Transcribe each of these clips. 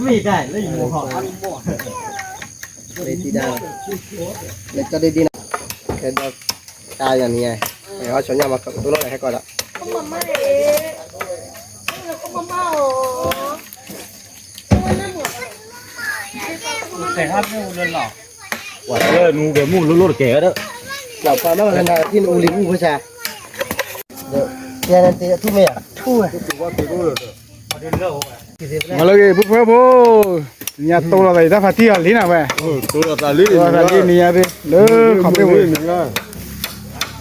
mấy cái lấy mùa họ đây thì đây để cho đây đi nào cái đó taอย่างนี้ไงเดี๋ยวชนยามาตัวน้อยให้ก่อนละ không mà mai không mà mau cái hát nó lên lỏ quả ơi nụ cái mù lút kẻ đóเราฟังแล้วนะที่อูลิงอูภาษาเดี๋ยวแกนั่นตีทุ่มไหมอ่ะทุ่มอ่ะ มาเลยปุ๊บปุ๊บปุ๊บเนี่ยตัวเราได้ฟัดที่อะไรนะแม่ tôi là tài lý ตัวฟัดที่เนี่ยดิเลยขอบไปหมด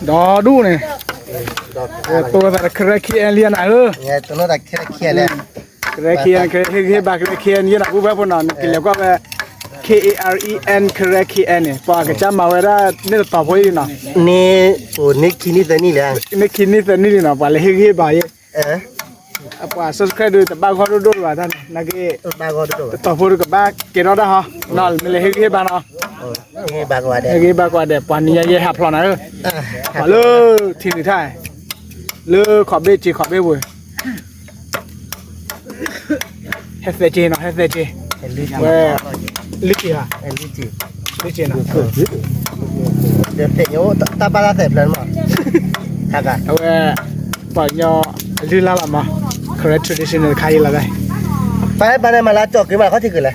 ดอดูเนี่ยตัวฟัดเครคีเอเลียนอ่ะไงตัวนั้นแค่เขียนเลย เครคีเอเคบาเครคีเอเนี่ยนะปุ๊บปุ๊บนอนกินแล้วก็แบบ KAREN เครคีเอเนี่ยพอก็จะมาเวลาเนี่ยต่อไปดีนะ นี่โอ้นี่คินี่แต่นี่เลย นี่คิดนี่แต่นี่นะพอเลยเฮ้ยบ่ายพอ subscribe ดูแต่บ้าเขาดูว่าท่านนักเก็ต บ้าก็ดู ต่อพูดกับบ้าเกี่ยวได้ฮะนอนไม่เลยเฮ้ยบ้านเนาะ นี่บ้ากว่าเด็ก เฮ้ยบ้ากว่าเด็กปานนี้ยังหับพลอนะขอเลิกทีนี้ท่ายเลิกขอเบจีขอเบบุยเฮสเซจีเนาะเฮสเซจีเว้ยลิจิฮะ ลิจิ ลิจิเนาะ เดี๋ยวเตะโยตาปลาเตะเพลินมั้งทักอ่ะ เว้ยปอยอลีลาละมา correct traditional ใครละได้ ไปบ้านมาลาจอกกี่มาเขาที่เกิดอะไร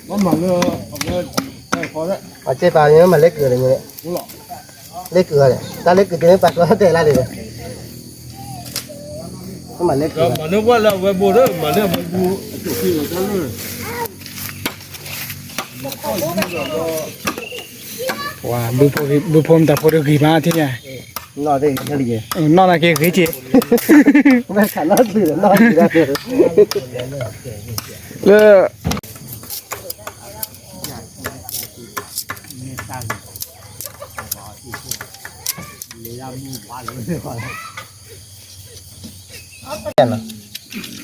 ว่าหมังเนอะพอแล้ว อ๋อเจ๊ปลาเนี่ยมันเล็กเกินอะไรเงี้ยเล็กเกินเลยถ้าเล็กเกินเนี่ยปลาก็เตะละเลยถ้ามันเล็กเกิน mà nó qua là về bùa đó mà nó bùa chủ khi là nó luôn ว้าบุพมแต่พอดูกี่มาที่เนี่ย นอนได้เท่าไหร่ นอนอะไรกี่จี ไม่ขาดนอนสื่อนอนสื่อได้เลย เลิก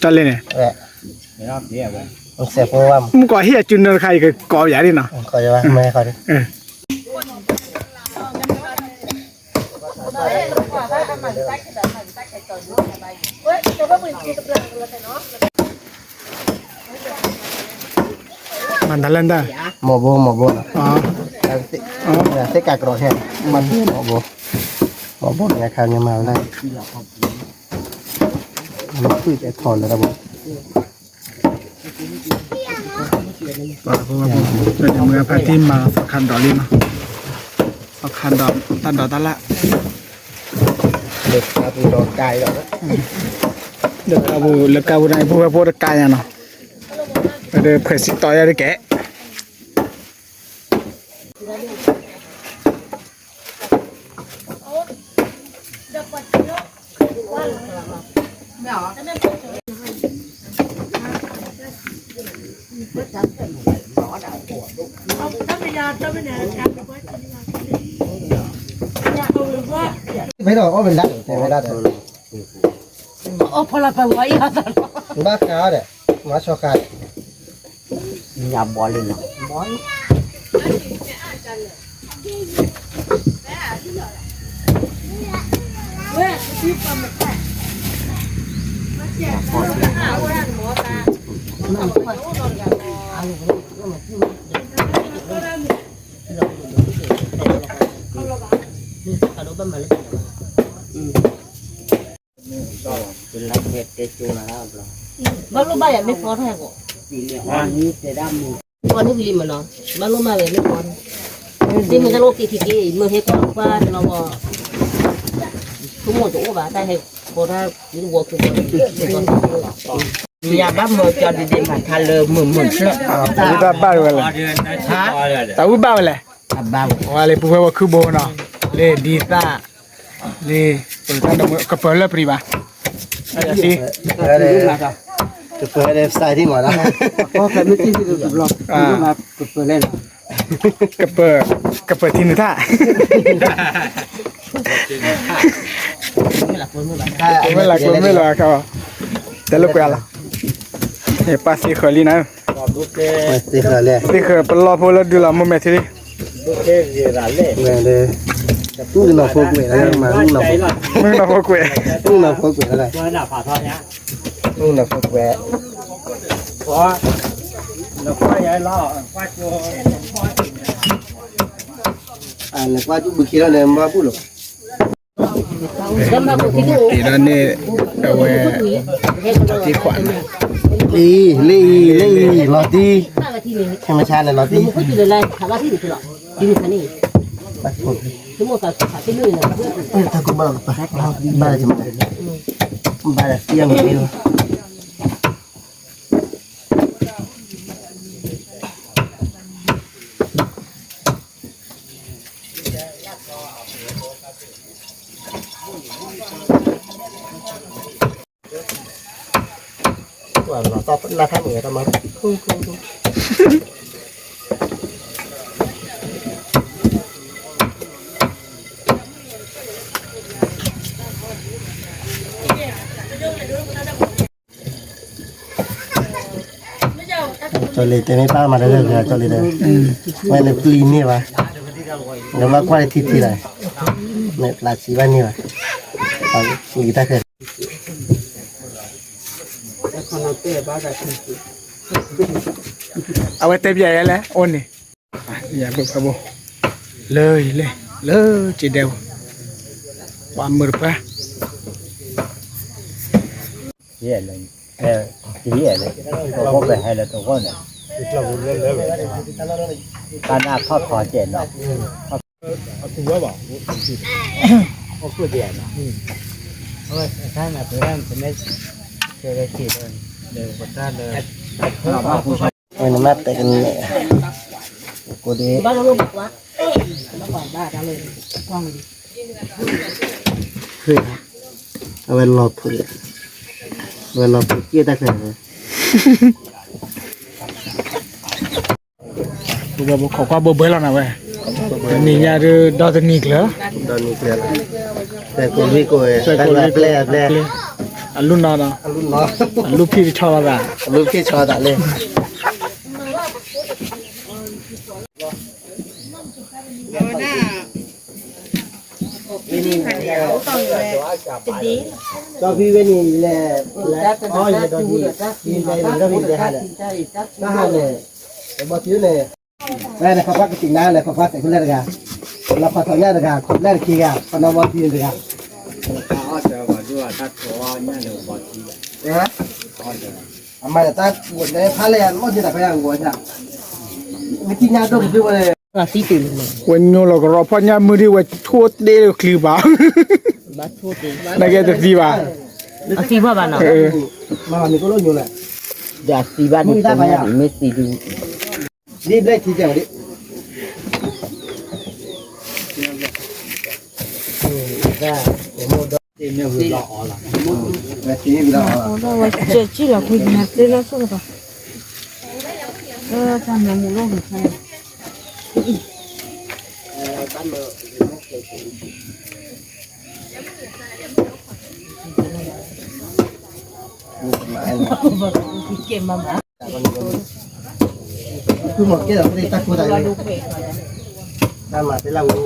จันเลยเนี่ย แหละมันเสียเพราะว่า มึงก่อเฮียจุนเนอร์ใครก็ก่อใหญ่ดิเนาะ เขาจะว่าไม่เขาดิ มันทันเล่นได้ หมอโบอ๋อ เสกากรอแห้งมันหมอโบเนี่ยคราวนี้มาได้มันคือจะถอนแล้วบุ ป่าพวกผมเป็นเมื่อพาที่มาสักคันดอลลี่เนาะสักคันดอลตันดอลตันละ เด็กครับดอกไก่ดอก เด็กอาบูเล็กอาบูในพวกกายเนาะเดี๋ยวเผยสิต่อยอะไรแกไม่ดอกก็เป็นได้ไม่ได้ ô phô là phải quay hả บ้าก้าเด็กมาชอกัด nhà bò lên nào bao lâu bay à mấy phó thôi hả con nước gì mà nó bao lâu mà về mấy con đi mình ra lô thì mưa hết qua nó bỏ cũng một chỗ bà tay hay cô ra những bộ của nhà bác mơ cho đi đi mà tha lơ mừng sữa ตาบ้าบ้าเลยตาบ้าเลย bao ว่าเลยปุ๊บว่าคือโบเนาะเลยดีซ่าเลยเปิดตั้งแต่ก็เปิดเลยปรีบ้าอะไรสิ จะเปิดเว็บไซต์ที่หมดแล้ว có cái mấy cái gì blog nhưng mà cực vừa lên ก็เปิดที่นึงท่า ไม่หลักเขาแต่ลูกแกละเฮ้ยป้าสีขลีนะ ตีเขยเลย สีขเป็นรอพูดแล้วดูละมุมแม่ทีนี้ เลยตู้หนอโฟกุยแล้วมาตู้หนอ มึงเราพวกกู ตู้หนอโฟกุยอะไร nó là phà thôi nhá ตู้หนอโฟกุย có แล้วก็ย้ายล่อว่าตัว แล้วว่าจุบุคีแล้วเนี่ยมาพูดหรอก ตีนั่นนี่เอาไว้ที่ขวัญ ลี่ลอตีธรรมชาติเลยลอตี ก็อยู่เลยถามว่าที่นี่คือหรอที่นี่คือนี่ทั้งหมดขาที่นี่นะ ถ้ากูบ้าบ้าจะมาบ้าเสียงนี่ ว่าเราตอบราคาเหมือนกันมั้งจอเลยแต่ไม่ป้ามาได้เลยจอเลยเลยไม่เลยปลีนนี่วะแล้วว่าควายทิพย์ที่ไหนเนี่ยลาชีบ้านนี่วะเอามีตาเคย เอาไว้เต็มใหญ่แล้วโอนนี่อย่าเบิกกระโบเลยจีเดียวความมือปะ เหี้ยเลยเหี้ยเลยตัวก็ไปให้แล้วตัวก็เนี่ยการหน้าทอดคอเจ็ดเนาะเอาตัวบ่เอาตัวเดียวเนาะเอาไว้ถ้าหน้าตัวนั้นเป็นได้เจอได้ขีดเลยเดี๋ยวก็ได้เลยเรามาผู้ชาย มันมาแต่กันเลยกูดี บ้านเราลูกว่าบ้านบ้านเราเลยกว้างดี คือเอาไว้รอผลเวลาผลเกี่ยตาเคย ตัวขอความเบื่อแล้วนะเว้ยนี่ยาดูดอตนิกเหรอ ตอนนี้เกลียดแต่กูวิ่งกูแต่แปลอันรุ่นนอนอ่ะ รุ่นน้อง อันรุ่นพี่ชอบอะไร รุ่นพี่ชอตเลยก็พี่เวนี่แหละอ๋ออย่าโดนดียินใจหรือก็มีใจให้แหละก็ให้เลยแต่บอกชื่อเลยแม่เนี่ยเขาพักจริงนะเลยเขาพักแต่คนแรกกันเราพักตอนแรกกันคนแรกขี้กันคนน้องบอกพี่เลยกัน เขาจะว่าด้วยตัดตัวเนี่ยเดี๋ยวบอที นะอามาแต่ตาปวดเลยพาเลยอันมั่งจะแต่พยังปวดจ้ะวิธีงานต้องดูเลย ที่ตื่นเลย วันนู้นเราก็รอพ่อเนี่ยมือที่ว่าทั่วเดียวคลีบ้า บ้านทั่วไป นั่นแกจะดีบ้า สีบ้านเนาะ มาวันนี้ก็รู้อยู่แหละ อยากสีบ้านนี่ไม่สีดู รีบได้ทีเดียวดิแบบนี้เรา 这两回你还这个说的吧？咱们没弄开。 เก็บมาคือหมดแค่เราไม่ได้ตักตัวใดเลยถ้ามาเป็นเราดู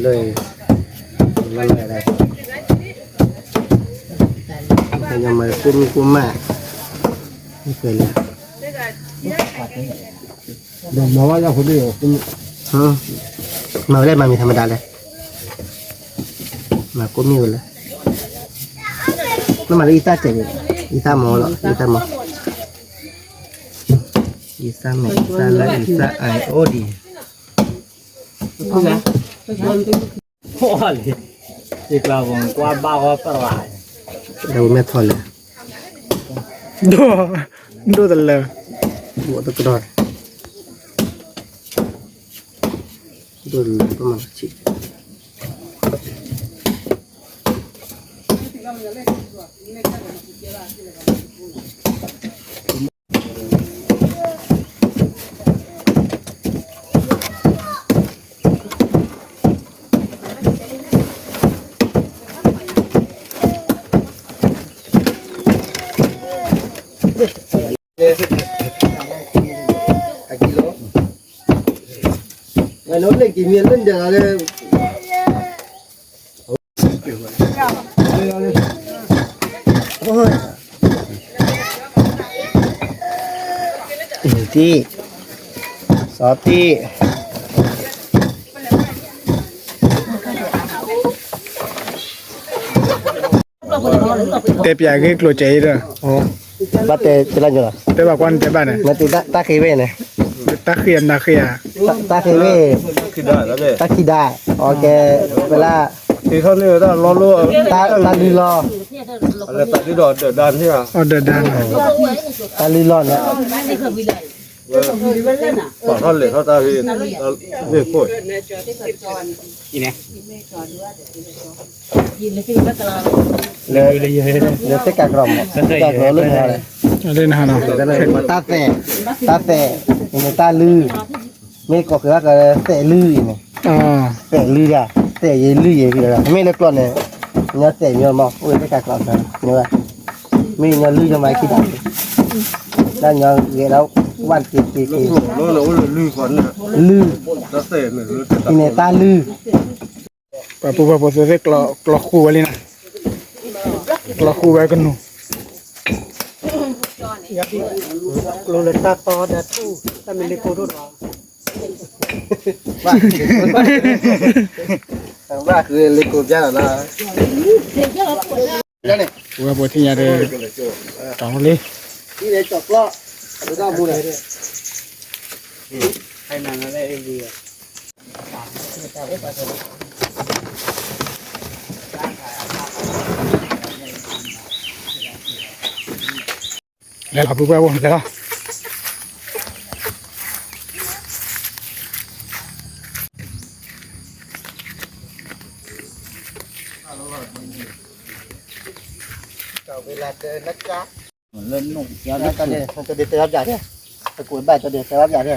เลยมันอะไรยังมาคุ้มคุ้มมากไม่เคยเลยเดี๋ยวมาว่าจะคนเดียวมาเล่นมามีธรรมดาเลยมาก็มีเลยนั่นมาอีตาเจ๋งอีตาหมอหรออีตาหมออีตาแม่อีตาละอีตาไอโอดีพ่อเลยอีกแล้วผมกว่าบ้าว่าปลาย เราไม่ทนเลย ดูแต่เลย บัวตะกรอดดูเลยประมาณชิ Aquí lo. Bueno, le que miel lên giờ đây. Ôi. Tí. Sáu tí. แต่ปยาเกกลัวใจเด้อ Bắt tê lan rồi. แต่ว่าควันแต่บ้านน่ะ Mà tí ta khí về này. ตะเคียนตะเคีย Ta khí về. Ta khí đa. Ok. Vậy là ที่เขาเนี่ยได้รอรู้ ta lì lo. อะไรตัดที่ดอดเดือดดันใช่ไหม ออเดอร์ดัน Ta lì lo nè. ปอดท่อนเหล็กเขาตาที่เรียกป่วย Để tất cả gồm. Ta có luôn rồi. เล่นหาเนาะ Cái này mà ta tè, người ta lư. Mấy có cái tè lư này. อ๋อ Tè lư ra, tè gì lư gì kìa. Mấy nó con này, nhớ tè nhớ mọc, ui tất cả gồm rồi, nhớ. Mấy nhớ lư cho mấy cái đó. Đang nhớ ghé đâu, quan kịp kịp kịp. รู้เลยว่าลื่นก่อนเนี่ย Lư, แล้วเตะเนี่ยรู้ cái này ta lư. ปะปูปะปูเสกลอกลอคู่ไว้เลยนะกลอคู่ไว้กันหนู Luôn là ta to đã tu, ta mình đi cô đốt vào. Thằng ba cứ lên cô ra là đây này. ปูปะปูที่ยาเด้อตองเลย Đi để chọc lo. Để ra mua này. แล้วปูปะปูแล้ว Cậu về là đất cá. Lên nụng kéo nó cho đi, cho đi tới áp giả đi. Cái cuối bài cho đi tới áp giả đi.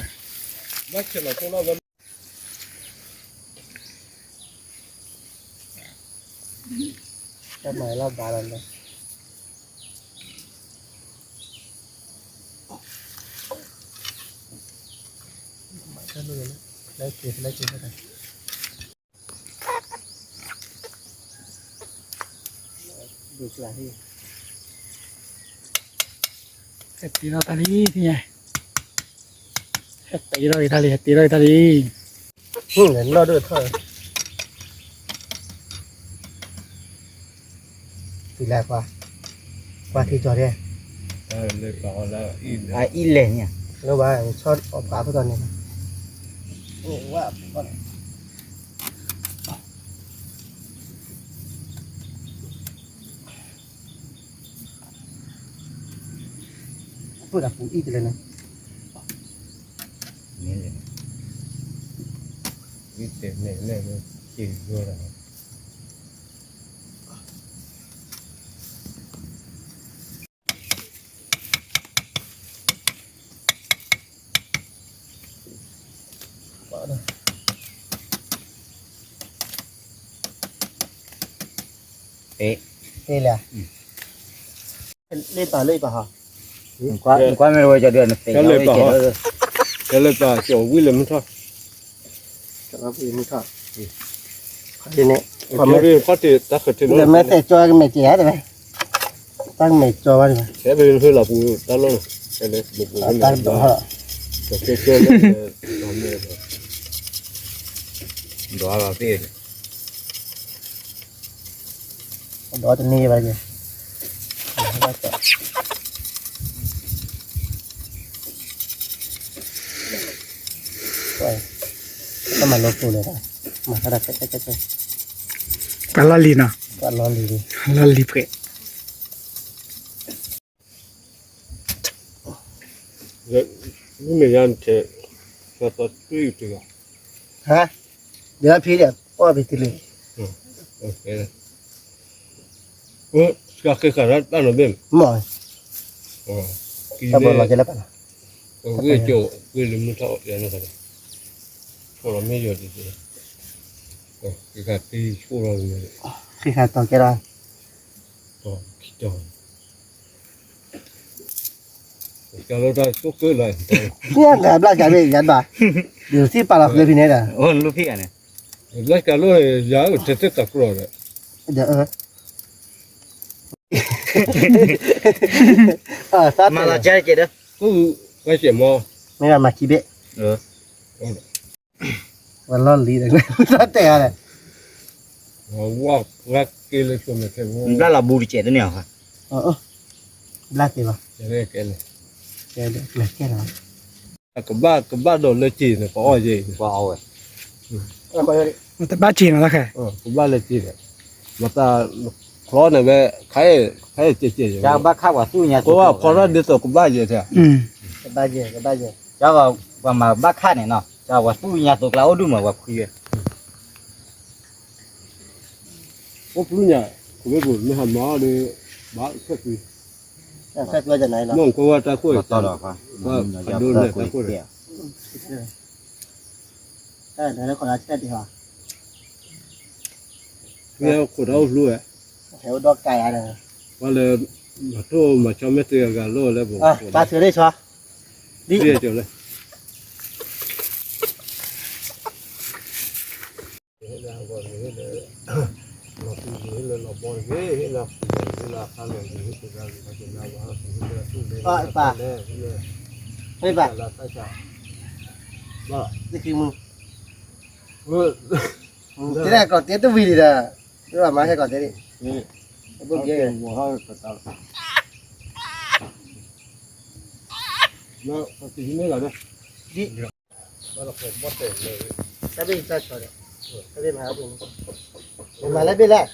Cái này là bà lần đây. Lấy kìa cái này. Được lại đi. เฮ็ดตีเราตาลีที่ไงเฮ็ดตีเราตาลีเฮ็ดตีเราตาลี Nó được thôi. Thì là qua thì cho đi. เลยต่อแล้วอิน À in lên nhỉ. Nó bà cho phá cái tuần này. Ồ quá con. Tôi đã phụ ít lên này. วิเศษเนี่ยเนี่ยกินด้วยนะ Đây là. Lên tờ hả? qua mấy rồi cho đường này ก็เลยต่อก็เลยต่อโจวิลมันชอบ Cho nó vì mình thôi. Đây này. เขาไม่ได้เขาติดตักกระถิ่น Giờ mẹ sẽ cho cái mẹ trẻ rồi này. Tăng mẹ cho vào đi mà. แค่เป็นเพื่อนหลับอยู่ตลอดแค่เลยบุกบุก Tăng đó hả? จะเชื่อเลยทำเลย đó là cái Đó thì ni vào kìa. Rồi. Cái mà lột này thôi. Mà cái đặt cái. ปลาลีนะ Bạn lo gì đi. ลาลีเปะ นี่ไม่ยันเทก็ตัดตุ้ยตัว Hả? Để phí đẹp. Ôi bị tỷ lệ. Ok. Ska que cara tá no bem. หมอย Oh. ตะบนเราจะแล้วกัน We jo, we le muta ya no cara. Por lo medio dice. Oh, que cati solo ne. คือใครต่อแกได้ Oh, quito. Que lo da su que la. เนี่ยแหลมลากแกไปยันบ่าเดี๋ยวที่ปลาเราเคยพี่เนี่ยเด้อ โอ้ลูกพี่กันเนี่ย La que lo ya te ta crore. เดี๋ยวซัด มาละใจเจ็ดเด้อ Ku cái gì mà ไม่กันมาคีเบะวันร้อนลีเลยซัดแต่อะไร wa wa que le come que มันได้ละบูดิเจ็ดเนี่ยค่ะ ลากเดี๋ยว ne que le. แกเดี๋ยวแกเหรอ Que ba do le chi ne ko ye. ว่าเอาเว้ย แต่บ้าจีนแล้วแค่ Que ba le chi. Mata klo ne be khai che che. จ้าบ้าข้าวว่าสู้เนี่ย Ko wa klo de to ku ba ye the. ก็ได้เยอะก็ได้เยอะ จ้าว่ามาบ้าข้าเนี่ยเนาะจ้าว่าสู้เนี่ยตัวเราดูมาว่าคุย Ko pu nya ku be bu me ha ma de ba ke ku. แฟกว่าจะไหนหรอ Mon ko wa ta ko. ก็ต่อดอกค่ะ Ba do le ta ko. เดี๋ยวคนละที่ดีกว่า Ke ko da lu e. แถวดอกไก่อะไร Wa le ma to ma cha me te ga lo le bu. ปลาเสือได้ชัวดิ Ye jo le. Ba, ไม่ปะนี่คือมึงที่แรกก่อนเตี้ยตัววีดีนะนี่ว่ามาแค่ก่อนเตี้ยดิพวกเยอะ No, porque si me la ve. จะไปจัดก่อนเลยจะไปมาบุญมาแล้วไปแล้ว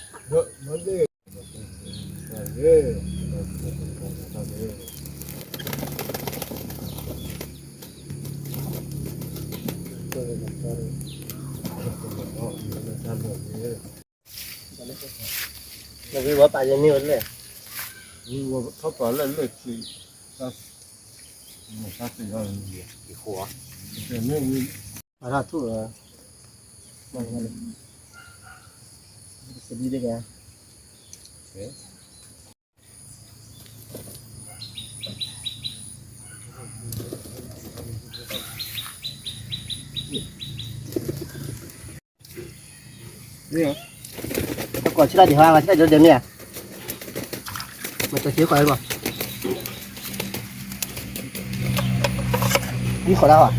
เราไปว่าป่ายังนี่วันเลย 他把那乐器，他是要一活，对，那你 มาถ้าทั่วมันกันจะดีได้ไงเนี่ย ถ้าก่อนชิลาดีห้างชิลาเดี๋ยวเนี่ยมันจะเสียก่อนหรือเปล่านี่ขอแล้วอ่ะ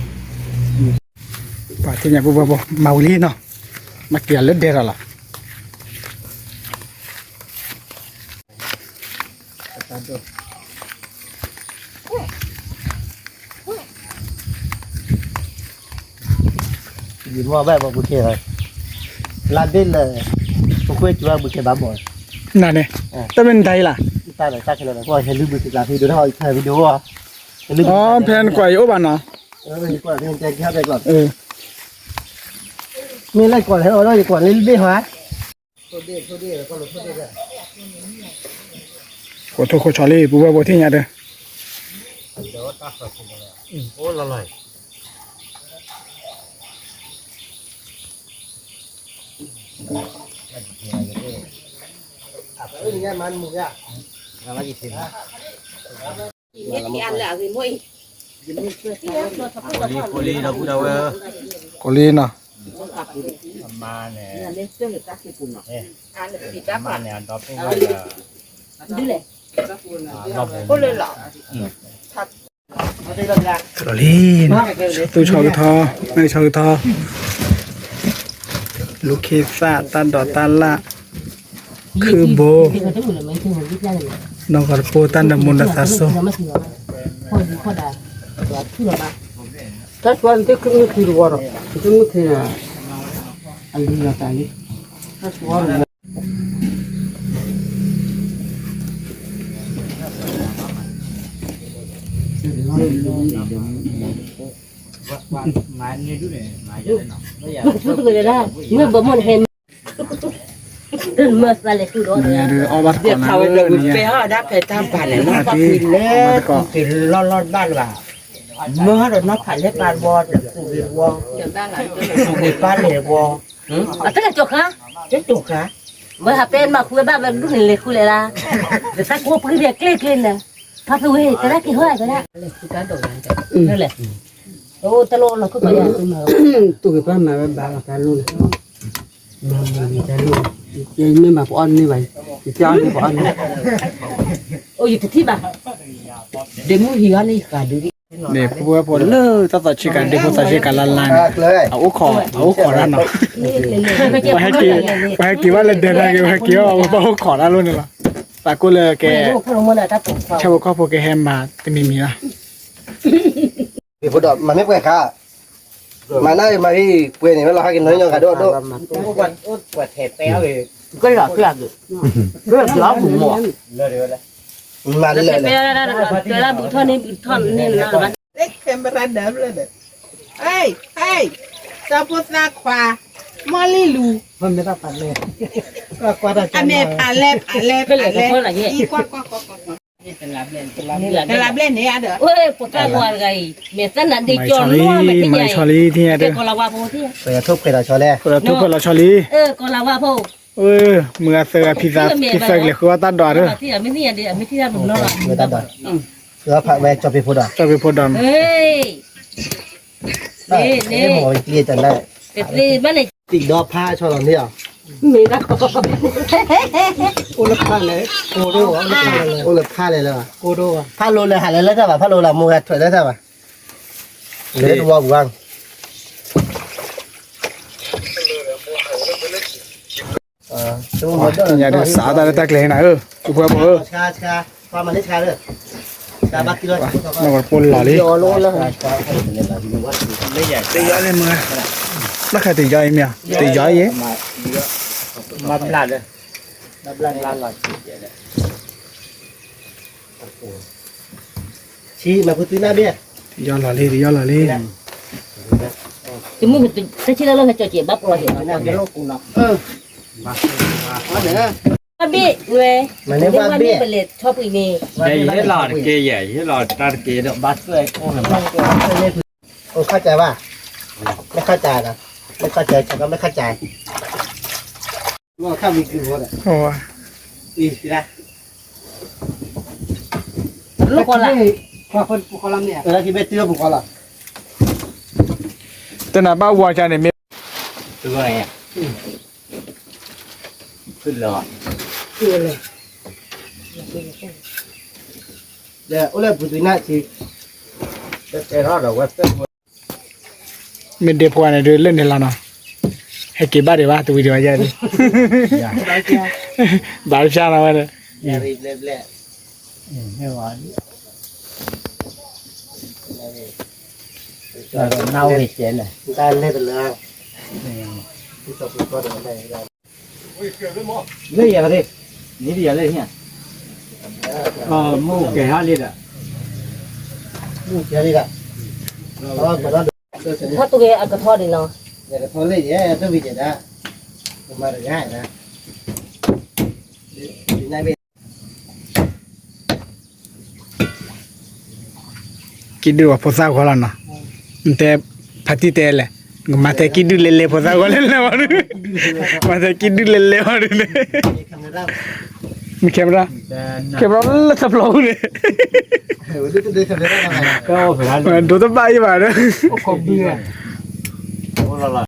ป่าที่เนี่ยบ่เมาลีเนาะมาเกลียเลือดเดือดละ ยืนว่าแบบว่าบุเคเลยลาเดลผมคุยกับบุเคบ้าบอย นั่นเนี่ยแต่เป็นไทยล่ะ ตาไหนตาเฉลยว่าเห็นรูปบุเคลาที่ดูได้ถ่ายวิดีโออ่ะ อ๋อแผ่นกว่าโอ้บ้านเนาะ ดีกว่าเห็นใจแค่ไปก่อนมีอะไรก่อนให้เราได้ก่อนลิ้นไม่หายโทษดีแล้วก็ลดโทษดีกัน ขอโทษขอชอลี่ปูว่าบ่ที่เนี่ยเด้อ โอ้ละลาย นี่ไงมันมึงอ่ะ มากี่ที Cái ăn là gì mỗi โคลีเราพูดเอาเว้ย กอลีเนาะ มาเนี่ย là lên xương người ta thì cùng nó ăn được thì chắc มา là เนี่ยดอกเป็น đi này ดอก có lên lọ เอาใจกันละ กอลีเนาะตู้ชอกทอไม่ชอกทอลูกเคซ่าตันดอตันละคือโบ thì người ta là mấy thứ người biết ra này น้องกอดโปตันดมุนดาซาโซ thôi gì thôi đã thứ là ba That's one take me to the water. Take me to anh đi là tại đi. That's one. มาเนี่ยดูเนี่ยมาเยอะเนาะ lúc thứ người ra người bấm một hem เมื่อสันเลยคือรถ เนี่ยดูเอาบัตรก่ เดี๋ อย นนะ เขาเดินไปหาดักไปตามผ่านเนี่ยน้องก็กินแล้วกินรอดบ้านว่าเมื่อเราน้องผ่านให้ปานวอจะสูบวอสูบปานเลยวอ แต่ถ้าจบค่ะ จะจุกค่ะ เมื่อเป็นมาคุยบ้านแบบรุ่นเลยคุยเลยละแต่ถ้ากูพื้นเรียกเกลี้ยกลิ่นนะถ้าไปเว้ยจะได้กี่ห้อยก็ได้คือการโดดนั่นแหละโอ้ตะโลเราก็ไม่ได้ตัวมา ตัวป้ามาบ้านการลุ้นมาการลุ้นยังไม่มาป้อนนี่ไว้จะเอาไม่ป้อน โอ้ยอยู่ที่บ้าน เดี๋ยวมึงหิวนี่กันดูดิ เนี่ยพวกพวกเลอตัดตัดชิกันเด็กพวกตัดชิกันลัน เลย เอาขอร้านเนาะไปให้กี่ว่าเลยเดินอะไรกันไปกี่ว่าเอาขอร้านรุ่นนี่หรอแต่กูเลยแก พวกเราเมื่อไหร่ถ้าตก ชาวบ้านพวกแกแฮมมาแต่มีนะ พี่พูดมันไม่เปื่อยค่ะมาได้มาที่เปื่อยนี่เราให้กินน้อยๆกันด้วย ก็หลอกเรื่องเรื่องหลอกหมูหมอ มาเลยเลย เวลาบุท่อนนี้บุท่อนนี่นะมัน Kamera double deh. Hey, saput nakwa. Malilu. มันไม่ต้องปันเลยก็ได้ Ame palep. Kwa. Kelablen ni ada. เอ้ยปวดท้องว่าไงเมียสันนันดีจอนนัวไม่ที่ใหญ่ ชอรี่ที่เนี่ย เด็ เด้ กคนละว่าพูที่ เปื่อยทุบเปื่อยชอแร่ ทุกคนเราชอรี่ คนละว่าพู เมื่อเสือพิซซ่าเลยคือว่าตัดดอดเด้อ ที่ไม่ที่เดียวไม่ที่เราหนุ่มน้อย เมื่อตัดดอกเสือผักแวกจอบพี่พูดอ่ะ จะไปพูดดอน เฮ้ยนี่ หมอเกลียจนได้ แต่ที่บ้านไหน ติดดอกผ้าชอลอนที่อ่ะ มีนะ โอ้ละพันเลยโกโร่ละพันเลย โอ้เลยผ้าเลยเลยว่ะ โกโร่ ผ้าโลเลยหาเลยแล้วใช่ป่ะผ้าโลละมูฮัดถอยได้ใช่ป่ะเลือดวัวบุ้งช่วงนี้ อย่าดูสาตาตะเกลนะกูพูดว่า ชาความมันได้ชาเลยชาบักกี้เลย นอกปนหล่อเลย โยโร่แล้ว ตีย้อยเลยมึงแล้วใครตีย้อยมั้ยตีย้อยเย มาพลาดเลยมาพลาดหลอด ชี้มาพูดถึงหน้าเบี้ย ตีย้อยหล่อเลยตีย้อยหล่อเลย จะมึงจะที่เราเห็นจอเจ็บบ้าปวดเห็น หน้าเบี้ยโลกูเนาะมาเด้อ บ้าบี้เว้ยนี่เป็นเล็ดชอบอีนี่ Đây lọt kia vậy, lọt ra kia được bắt rồi. โอ้เข้าใจว่าไม่เข้าใจนะไม่เข้าใจฉันก็ไม่เข้าใจ ว่าข้ามีกี่หัวเลย โอ้ อีกนะ ลูกคนละ พอคนคนละเนี่ย แล้วที่ไม่เตื้อผมก็ล่ะ แต่น่ะบ้าวัวจานเนี่ย Từ này à? Từ lọt. เดี๋ยวโอ้เลยพูดถึงหน้าชี้ Cái đó là quét. มันเดพวเนี่ยเล่นในลานอ่ะให้เก็บบ้านเดี๋ยวว่าตัววิดีโอใหญ่ดิบาร์ชานะวะเนี่ย อย่ารีบเล่น Nghe nói. Rồi nâu thì chuyện này. ได้เล่นเป็นเรื่องที่ตัวพูดก็ได้ได้ Lấy giờ đi. Lấy giờ lên nha. Mua cái hát lên ạ. เดี๋ยวนี้ละเพราะว่าผมต้อง ถ้าตัวเองกระทอดดีเนาะ อยากจะทนเลยเนี่ยต้องวิจัยนะมาได้ง่ายนะนายเป็น กินดูว่าภาษาคนละนะแต่พัติเตลมาแต่กินดูเล่ๆภาษาคนละนะวะมาแต่กินดูเล่ๆวะเนี่ย คำนั้น มีแคมราแล้วทับเราเนี่ย ดูคำนั้นอะไร Câu phải ăn. มันดูตัวใบมาเนี่ย ก็เบี้ย Ủa là là.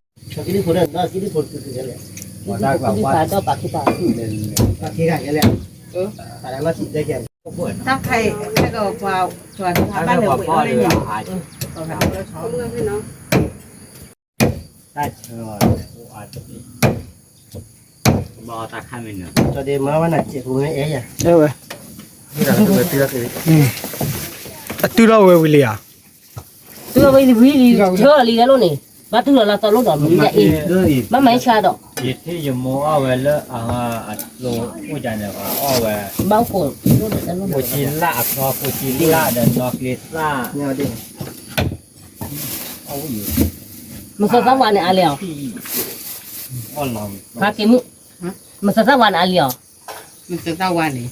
กินที่คนนั้นกินที่คนคือกันเลย Mà ra quả ที่ quát. ตาก็ปากที่ตา ปากที่กันกันเลยอะไรมาสิได้แก่ Tao thầy cái đồ vào chuẩn Ăn ban nó đầu quả bị quát lên được nhỉ. hại. Ta chờ. Bò ta khai mình nữa. จอเดมาวันไหนเจ็บผมไม่เอ๊ะ เออเว้ย นี่เราต้องไปเตือนเลย ตัวเราเว้ยวิลลี่อ่ะ ตัวไปวิ่งเชื่อลีกันแล้วนี่มาถึงเราตอนนู้นดอกมันจะอีมันไม่ชาดอก Ít thì dùng mua ao về lỡ lô mua chả này ao về เบาโกรธนู้นเดี๋ยวนู้น cô chín lạ nó cô chín lạ đần nó liệt lạ เนี่ยดิ ao gì มันสองสามวันเนี่ยอะไรอ่ะ on lòng พาเก็บมือ มันจะวันอะไรอ่ะ มันจะตะวันนี่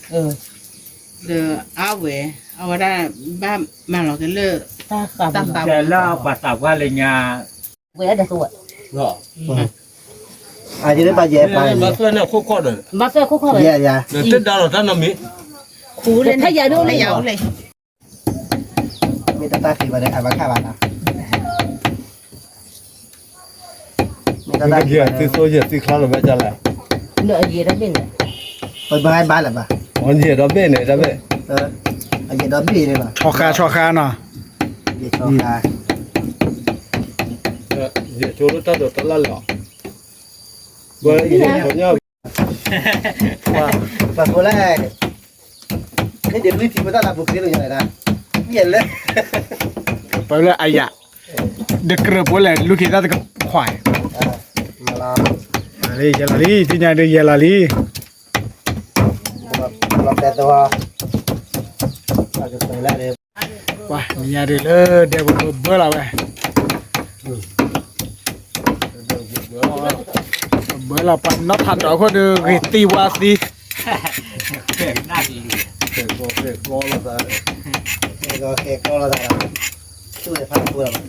เดอเอาเวเอาว่าได้บ้านมาเราจะเลิก ตาขับ ตั้งตา แต่ละปัสสาวะอะไรเงี้ย เวลาเด็กตัว อาจจะได้ปลาแย่ไป มาเพื่อนเนี่ยโคตรเลย มาเจอคู่เข้าไป แย่ยา เดี๋ยวเต้นดาวท่านน้ำมี คูเลย ถ้าอย่าดูเลย ยาวเลย มีตาตาขีมาได้อ่านว่าข้าวบ้านนะมีตาตา เหี้ยที่โซ่เหี้ยที่คลาเราไม่จะแหละ เนื้อเยอะได้เนี่ย ไปบ้านบ้านหรือเปล่า อันเหี้ยเราเบ้เนี่ยจะเบ้ อาจจะโดนบีเลยป่ะ ชอคาเนาะ บีชอบตา เหี้ยโจรตัดตัวตัดละหล่อเบอร์อีเนี่ยคนเนี่ย ว่าฝั่งคนแรกนี่เดี๋ยวรีบทิ้งไปตั้งหลักบุกนี้เลยยังไงนะเห็นเลย ไปเลยอายะเด็กเกลือไปเลยลูกคิดได้ก็ควาย มาลา อะไรเยลาลีที่ไหนเดียเยลาลี เราแต่ตัวเราจะไปแล้วเลย ว้ามีอะไรเลยเดี๋ยวเบอร์เราไปเบอร์เราปั่นนัดทันเราคนเดียวตีวาสี น่าดี ก็เค้กก็เราได้ช่วยพักตัวเรา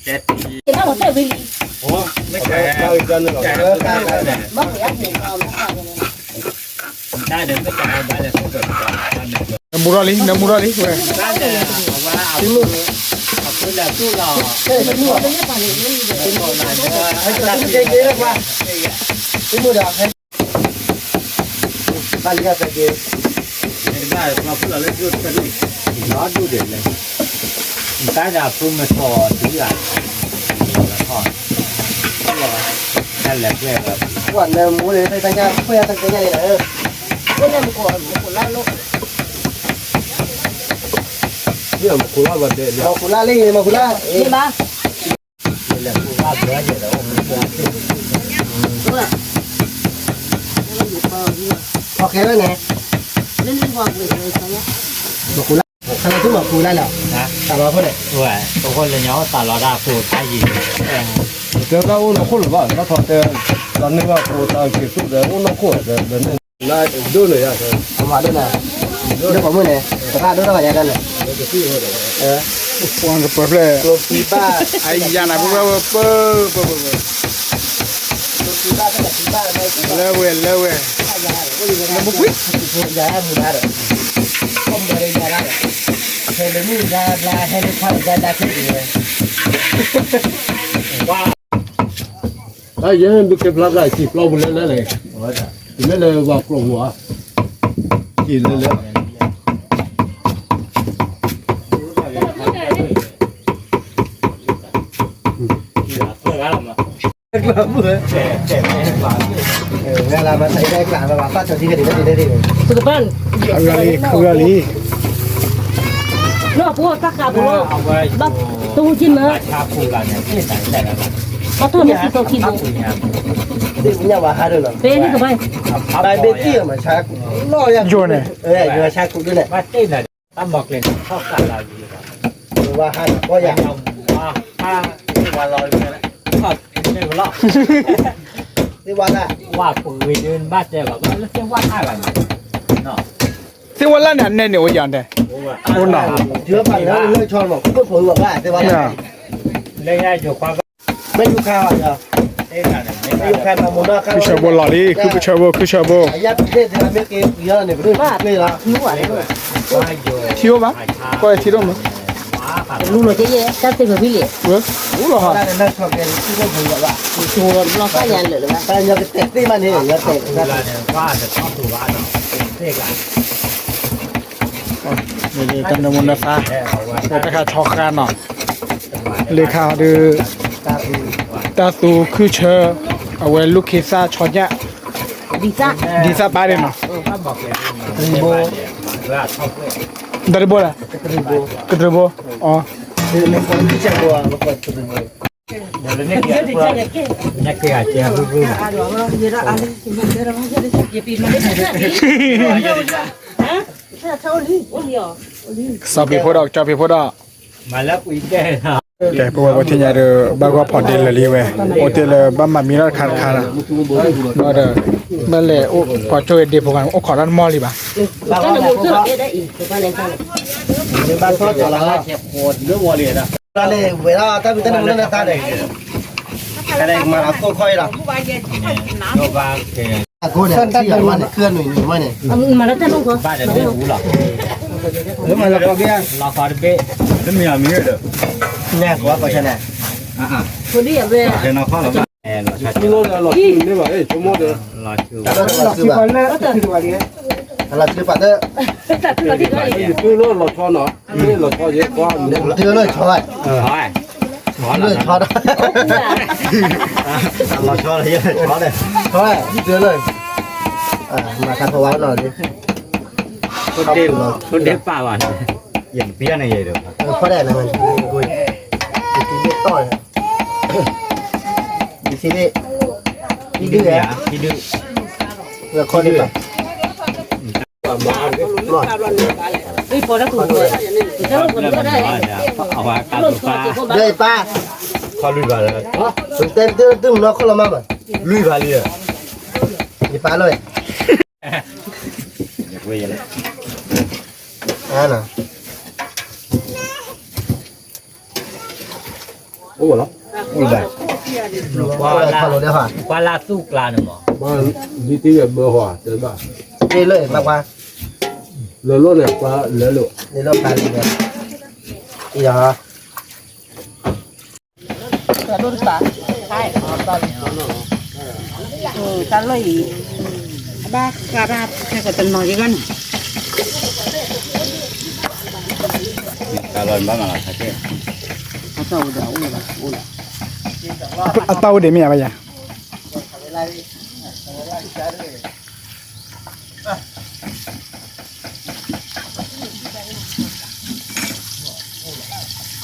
เจ็ดปี เห็นไหมเราเจอวิลี โอ้ไม่ใช่เราอีกกันหนึ่ง เออการกันเนี่ย บ้าเหรอเห็นเราไม่ได้เลย ได้เดินไม่จ่ายได้เลยต้องเกิดก่อนได้เลย น้ำมูรอลีเว้ย ได้เลยเพราะว่าเอาขึ้นแล้วตู้รอ เออมันมีอะไรไม่ผ่านเลยนี่เลย ไอ้ตัวนี้เยอะๆว่าที่มือดอกให้บ้านนี้ก็เยอะ ได้มาพูดอะไรก็จะดูร้อนดูเด็ดเลยได้จากพุ่งมาต่อถึงใหญ่แล้วก็นั่นแหละเพื่อนแบบ วันเดิมมูเลยไปตั้งใจเพื่อตั้งใจใหญ่เลย ก็เนี่ยมันคนละโลก เนี่ยคุยว่าเด็ดเนี่ย มาคุล่าลี่มาคุล่าเอ๊ะ นี่มา แหละผู้ว่าเพื่อนอยู่แล้วมันเพื่อน ตัว โอเคแล้วไง เล่นวางเลยใช่ไหม มาคุล่าทำไมถึงมาคุล่าแล้ว นะ ตามมาเพื่อน ด้วยทุกคนเลยเนาะตลอดาพูดไทยยิน เดี๋ยวเราเราคนหรือเปล่าเราถอดเตือนตอนนี้ว่าโอ้ตอนเกิดสุดเดี๋ยวเราคนเดี๋ยวเนี่ยน่าดูเลยอ่ะ เอามาด้วยนะเดี๋ยวผมมือเนี่ยสภาพด้วยอะไรกันเนี่ยวางกับเปิดเลย ตัวปีบ้า ไอ้ยานาเปิด ตัวปีบ้าตั้งแต่ปีบ้าไม่ปีบ้า เลเว้ย ยาก็ยังไม่บุกยาบุญอะไรผมไม่ได้ยาอะไรเฮ้ยนี่ยาลาเฮ้ยทำยาดาขึ้นเลย ไอ้ยังดูเก็บรับได้จีบเราเลยเลยไม่เลยว่ากลัวหัวกินเลย เวลามาใช้ได้กลางมาฟาดจนที่กระดิ่งได้ดี สุดบ้าน คืออะไร นอกพวกตะขาบนอก เอาไว้ บักตู้จิ้มเนอะ ชาพูเราเนี่ยที่ไหนแต่ละ บักตู้เนี่ยตู้ขี้บุ ดีคุณยาว่าหาด้วยหรอ เป็นนี่ก็ไป ไปเบกี้มาชักล่อยังอยู่ชักกูด้วยแหละ ว่าที่ไหนตั้มบอกเลยชอบการเราดีกว่า ว่าหาก็อยาก เอาว่าถ้าที่วันลอยไปแล้วก็ไม่รู้หรอก ที่วันละ ว่าปุ๋ยเดินบ้านเจ๊แบบว่าแล้วเจ๊ว่าท่าอะไรเนาะ ที่วันละเนี่ยเนี่ยวันยันเด้ โอ้หนอ เชื้อพันธุ์แล้วเลิกชอนบอกก็ผมบอกว่าที่วันละ เรื่องง่ายอยู่ความ ไม่อยู่ข้าวอ่ะ เอ๊ะอะไรไม่ ไม่อยู่ข้าวมาโมนาข้าว คือชาโบลอลีคือชาโบ อายัดเด็ดทำไม่เกี่ยวเยอะเนี่ยเรื่องนี่ละ หิวอะไรด้วย ว่าอยู่ ที่ว่าก็ที่ตรงมั้ง ลูกเราจะเยอะจัดเต็มพี่เลย เว้ยรู้หรอฮะ ได้นั่งชอบกันที่ก็ผมบอกว่า ชัวร์เราใส่ยันเลยหรือเปล่า แต่ยังเตะที่มันนี่ยังเตะ เวลาเนี่ยว่าจะชอบตัวว่าเนาะเท่กัน นี่กันนมุนฟ้า แค่เอาไว้ แต่ถ้าชอคาเนาะเลขาดู ตาดู ตาตูคือเชอเอาไว้ลูกคิซ่าชอเนี่ย ดีจ้า ดีซ่าบ้านเนาะ ถ้าบอกเลยว่าชอบเลย ดริโบล่ะกดริโบอ๋อ มันคนที่จะบัวมันคนตัวนึง เดี๋ยวเนี่ยเกี่ยวกับเนี่ยเกี่ยวกับเจ้าลูก สอบไปพอดอกจอบไปพอดอก มาแล้วปุ๋ยแก่นะ แกพวกว่าที่ยาเด้อบางว่าพอเดลเลยเว้ยโอเตลบ้ามามีรถคันคานะก็เด้อเมื่อเลยโอ้พอช่วยเดี๋ยวพวกกันโอ้ขอร้านมอลลีป่ะ ก็นำเสื้อได้อีกบ้านไหนกัน บ้านเขาจะละ เจ็บปวดเรื่องวอลเลยนะ ตอนนี้เวลาถ้าเป็นนั่นตาเด็กก็ได้มาเอาค่อยๆล่ะ โยบางเทียน กูเนี่ยที่อย่างมันเคลื่อนหน่อยมาเนี่ย มาแล้วท่านลุงเขา บ้านจะไม่รู้หรอกหรือมันเราก็เบี้ยเราคอร์เบ้แล้วมีอะไรเด้อ แน่กว่าก็ใช่ไหม คนที่อย่างเว้ย เดี๋ยวเราเข้าแล้วแอนเราใช้ มีโลละหลอดนี่บ่เอ้ยชั่วโมงเด้อ รอชื่อ เราซื้อแบบเราซื้อปัดเตอร์ คือโลหลอดทอเนาะนี่หลอดทอเยอะกว่า เราซื้อเลยช้อย ถอยถอน เลยช้อย เราชอบอะไรถอนเลย ช้อยซื้อเลยมาทำภาวะหน่อยดิ คนเด็กป่าวอ่ะอย่างเปี้ยในเยเด้อ ข้อแรกนะมันกุยทีนี้ต่อยทีนี้ที่ดื้อ ที่ดื้อ แล้วข้อนี้แบบรอด นี่พอแล้วถูกเลยถ้าลุงคนก็ได้ เอาว่าการตัวป้า เด้ป้า เขาลุยบาเลย คุณเต้นตึ้มเนาะคนละมาบ่ ลุยบาเลย นี่ป้าเลย อยากเว้ยเลย น่ะ โอ้เหรอ ลุยบา ว่าพอรู้ได้ป่ะ ว่าลาสู้กลาหนึ่งหรอ บ้านดีที่เบอร์หัวเจอบ่ นี่เลยมากกว่า เหลือโลเนี่ยกว่าเหลือโล นี่รอบการเลยอีหรอ แต่รุ่นสาใช่ตอนกันเลยบ้ากระดาษแค่ก็จะนอนกัน การลอยบ้างอะไรใช่ไหม เขาเจ้าเดี๋ยวอุ้ยอุ้ย เอาเตาเดี๋ยวมีอะไรอย่าง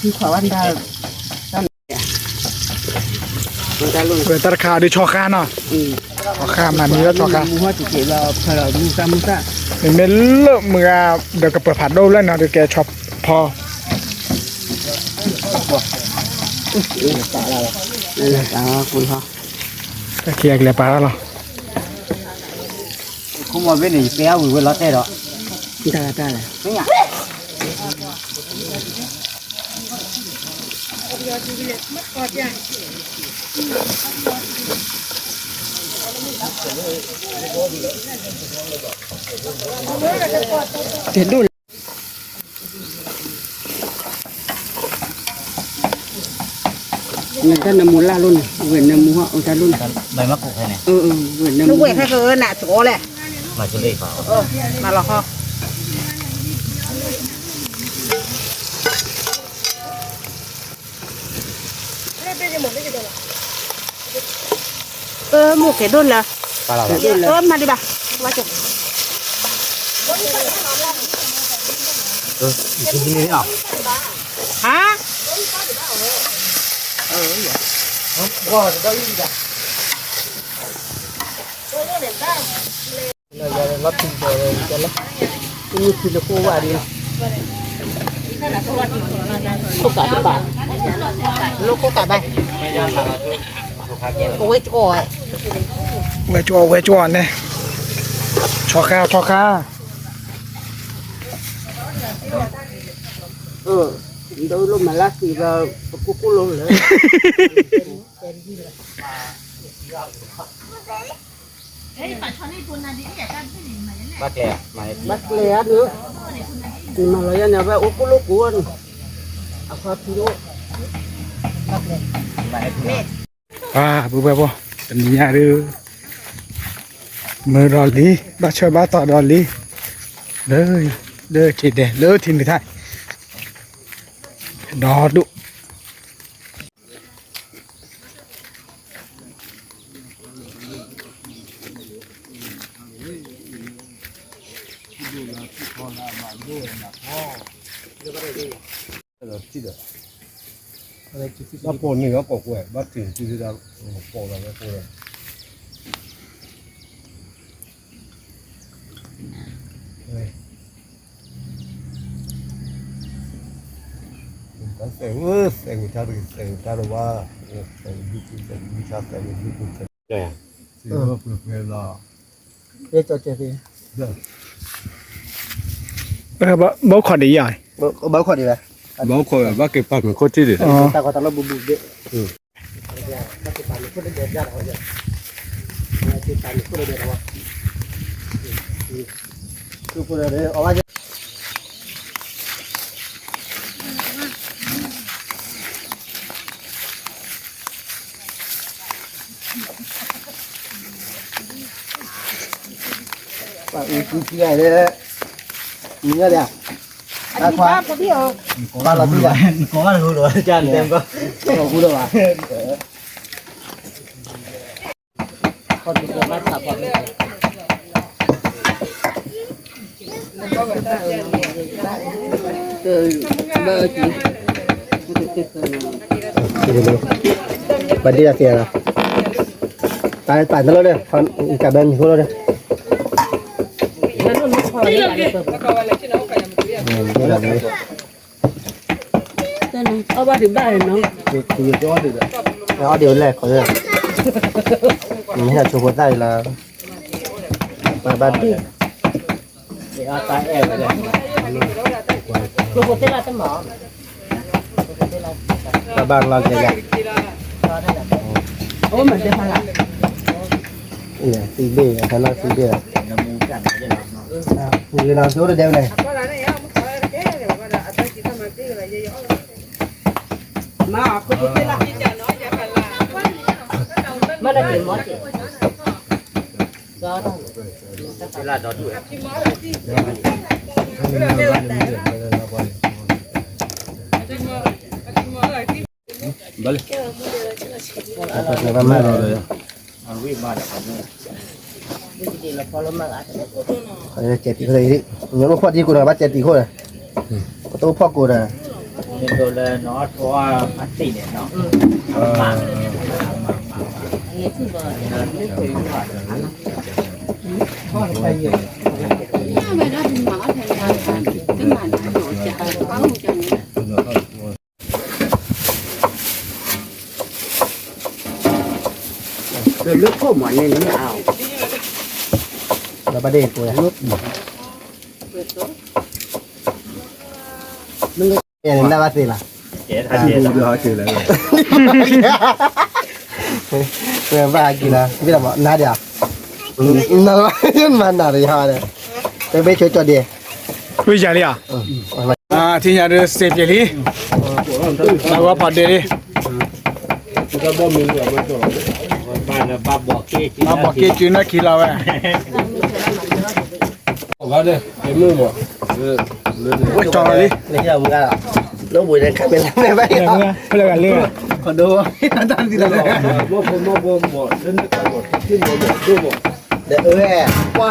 คือขอวันดา เวลาราคาดิชอค่าเนาะชอค่ามามีแล้วชอค่า มูฮัติเกเราพอเรามูซามูซา เป็นเมลเมื่อเดี๋ยวก็เปิดผัดโดแล้วเนาะเดี๋ยวแกช็อปพอ คุณฮะ ก็เคลียร์เลยปลาแล้วเหรอ คุณมาเป็นหนึ่งเปี้ยวหรือว่าล้อเต้หรอ ได้เลยเห็นดูนั่นก็น้ำมูลล่ารุ่นเว้นน้ำมูฮะองค์รุ่น ใบมะกรูดแค่ไหน เว้นน้ำมูเว้นแค่เกินน่ะโซ่แหละ มาชุดเล็กเปล่า มาหรอกฮะหมูเกดดุนละ ปลาเรา มาดิบ่ะมาจุก ที่นี่อ่ะ ฮะ ว่าได้อีกอ่ะรับถึงเลยจะละ นี่คือลูกว่าดิลูกกาบะลูกกาบะโอ้ยจ่อย เวจวนเนี่ยชอค่า โดยลมมาลักสีเรากุลงเลย บ้าแก่มา บัดเลยอ่ะเนื้อมาเลยเนี่ยว่ากุลกวนเอาความพิโร บุบบ่เป็นยาดื้อมือรอลีบ้าช่วยบ้าต่อรอลีเด้อจีเด้เลอทีนี้ไทยดอดุบ้าปนนี่ก็ปกแหวกบ้าถึงที่เราปกเราไม่ปกเลย 생자로 와 생 미차 생 미차 네 지금 그렇게 해라 เดี๋ยวจอดเจพี่ บ่ขอได้ยาย เบาขอดีไหม 뭐 거야 밖에 밖에 코치리 ตาก็ตาเราบุบเยอะมาติดตามคนเดียวยากเขาเนี่ยติดตามคนเดียวเราคือคนเดียวเอาไว้ปากอีกทีใหญ่เลยมีเงี้ยเดียวอาควาบ้านเราที่ไหนก็ว่ารู้หรอจานเต็มก็เราพูดแล้วว่าคนที่จะมาขับบัดดี้เสียนะตายนั่นแล้วเนี่ยคนกับเบนคนแล้วเนี่ยเอาบ้านถึงบ้านเนาะ คือย้อนดึกอ่ะแล้วเดี๋ยวแรกเขาเลยไม่ใช่โชว์ได้ละมาบ้านเดียวเอาตาแอบไปเลย โปรโมเตล่าตั้งหมอ มาบ้านเราจะยัง โอ้เหมือนจะพลัง เนี่ยซีเบ้ท่านเราซีเบ้คือเราโชว์เดียวเลย มาคุณโปรเตล่ามาได้เป็นหมอสิก็ต้องเวลาดอดด้วย เราไม่เลย ดีแล้วพอแล้วมากอ่ะ เขาจะเจ็ดตีเลยนี่เงี้ยมันพอดีกูนะบ้านเจ็ดตีคนเลยประตูพ่อกูนะ เป็นตัวเลยเนาะเพราะว่าพัดติเนี่ยเนาะ นี่คือบ่ ลึกเข้าหมอนนี่ไม่เอา เราประเดี๋ยวกูนะมึงเนี่ยน่ารักสิล่ะ เจ๊ทันเจ๊ต้องรอชื่อเลย เมื่อบ้ากี่นะพี่ละหมอน่าเดียวน่ารักยันมันน่าดีฮะเนี่ยแต่ไม่ช่วยจอดดี คุยจาเลยที่ยาเรือเซฟเจลีแล้วก็พอดีเลย ก็บ่มีเหลือมาตัวบ้านบ้าบอกเจ๊ มาบอกเกจูน่าคิดเราเว้ย 가네 대물 뭐 โอ้ยจอเลย นี่เรามึงก็ลูกบุญเนี่ยเป็นไม่ไป เรื่องเพื่อนกันเรื่อง คนดูตอนที่เรา 뭐 렌드 까고 팀 뭐เดี๋ยวว่า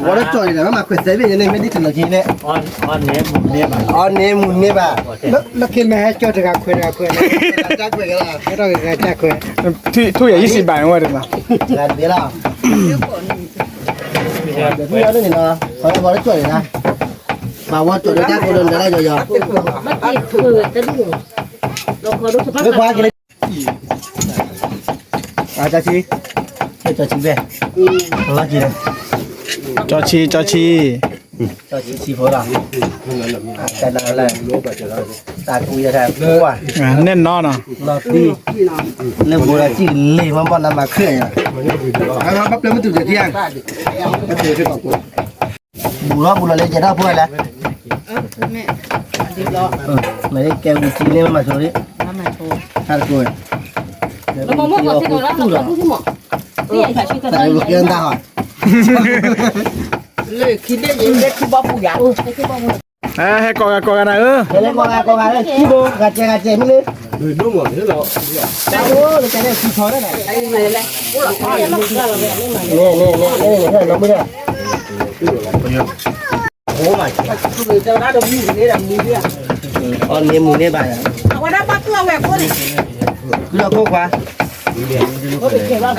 ว่าแล้วจอยเนี่ยมาเปิดเซเว่นยังไม่ได้ถึงนาทีเนี่ย ออนเนี้ยมุมเนี้ยมัน อ๋อเนี่ยมุนเนี่ยป่ะ แล้วคิดแม่จอดกับคุยกัน จ้าคุยกันละ เราจะจักคุย ทุกอย่าง20 บาทว่าเดี๋ยวนะ งานเดียวละเดี๋ยวพี่เอาด้วยนี่เนาะเขาจะบอกแล้วจอยนะมาว่าจอยจ้าคนเดินได้ย่อ มันติดคือจะดูเราขอรู้สภาพ ไม่คว้ากินเลยอาจารย์ชี้ให้จอยชี้ไปรักกินเลย จอชี จอยชี้พอละแต่นั่นแหละตาคุยจะแทบว่า แน่นอนอ่ะ เราตีเรื่องโบราณจีเลยมันบ้านมาเคลื่อนอ่ะแล้วปั๊บเลยมันตื่นเที่ยงก็เจอที่ปากกูบุรุษเลยจะได้พูดอะไรไม่ได้แกวิจีเนี่ยมาโชว์ดิฮาร์ดกู เรามองว่าสิ่งนั้นเราพูดที่หมอนี่อย่างที่กัน แต่ลูกยังได้หรอ เลยคิดได้ยังได้คือบ้าผู้ใหญ่ ไม่ใช่บอกว่า ให้กอกันนะเฮ้ยก็มาเลยที่โบกัดเจไม่เลย 그 너무 해라 แต่โอ้เลยจะได้ชี้ช้อนได้ไหน ไอ้ไหนแหละเราแบบนี้มา เนี่ยน้องไม่ได้โอ้ my คือเจ้าหน้าตรงนี้นี่แหละมีเรื่อง อ๋อเนี่ยมูเนี่ยบ่าย เอาว่าได้ปั๊บตัวแหวกคนนี่ คือเราโคกวะ ก็เป็นแค่ว่า